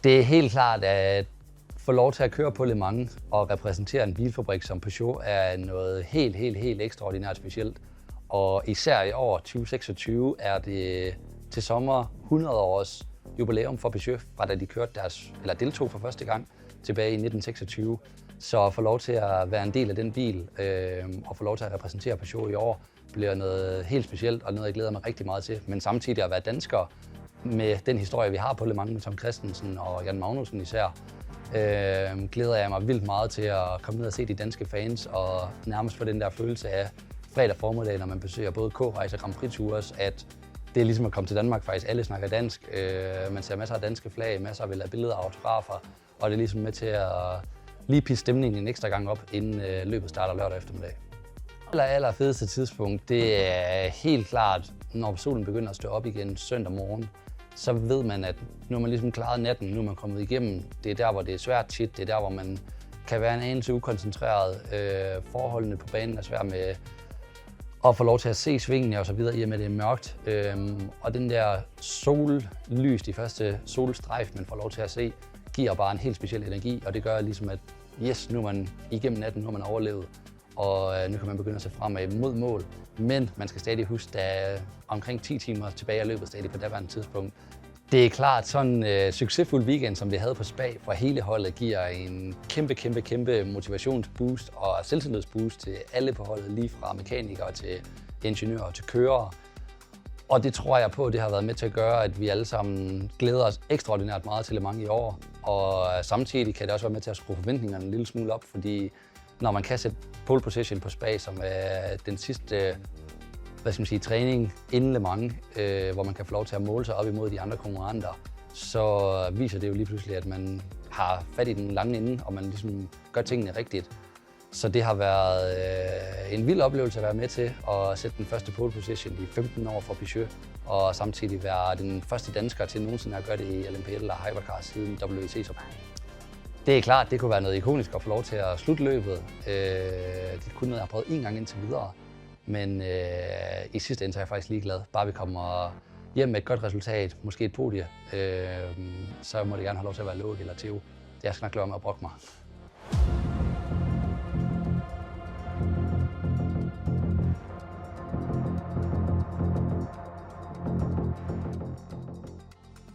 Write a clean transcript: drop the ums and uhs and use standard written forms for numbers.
Det er helt klart, at få lov til at køre på Le Mans og repræsentere en bilfabrik som Peugeot er noget helt ekstraordinært specielt. Og især i år 2026 er det til sommer 100 års jubilæum for Peugeot, fra da de deltog for første gang tilbage i 1926. Så at få lov til at være en del af den bil og få lov til at repræsentere Peugeot i år bliver noget helt specielt og noget, jeg glæder mig rigtig meget til. Men samtidig at være dansker med den historie, vi har på Le Mans med Tom Kristensen og Jan Magnussen især, glæder jeg mig vildt meget til at komme ned og se de danske fans og nærmest få den der følelse af fredag formiddag, når man besøger både K-Rejse og Grand Prix Tours, at det er ligesom at komme til Danmark faktisk. Alle snakker dansk, man ser masser af danske flag, masser af billeder og autografer, og det er ligesom med til at lige pisse stemningen en ekstra gang op, inden løbet starter lørdag eftermiddag. Aller fedeste tidspunkt, det er helt klart, når solen begynder at stå op igen søndag morgen. Så ved man, at nu er man ligesom klaret natten, nu er man kommet igennem. Det er der, hvor det er svært tit, det er der, hvor man kan være en anelse ukoncentreret. Forholdene på banen er svært med at få lov til at se svingene og så videre, i og med det er mørkt. Og den der sollys, de første solstrejf, man får lov til at se, giver bare en helt speciel energi, og det gør ligesom, at yes, nu er man igennem natten, nu har man overlevet, og nu kan man begynde at se fremad mod mål. Men man skal stadig huske, at der er omkring 10 timer tilbage af løbet stadig på daværende tidspunkt. Det er klart, sådan en succesfuld weekend, som vi havde på Spa for hele holdet, giver en kæmpe motivationsboost og selvtillidsboost til alle på holdet, lige fra mekanikere til ingeniører og til kørere. Og det tror jeg på, det har været med til at gøre, at vi alle sammen glæder os ekstraordinært meget til Le Mans i år. Og samtidig kan det også være med til at skrue forventningerne en lille smule op, fordi når man kan sætte pole position på Spa, som er den sidste træning inden Le Mans, hvor man kan få lov til at måle sig op imod de andre konkurrenter, så viser det jo lige pludselig, at man har fat i den lange ende, og man ligesom gør tingene rigtigt. Så det har været en vild oplevelse at være med til at sætte den første pole position i 15 år for Peugeot, og samtidig være den første dansker til nogensinde at gøre det i LMP eller Hypercar siden WEC. Det er klart, det kunne være noget ikonisk at få lov til at slutte løbet. Det er kun noget, jeg har prøvet én gang indtil videre. Men i sidste ende er jeg faktisk ligeglad. Bare vi kommer hjem med et godt resultat, måske et podie, så må det gerne have lov til at være Loic eller Theo. Jeg skal nok lade mig at brokke mig.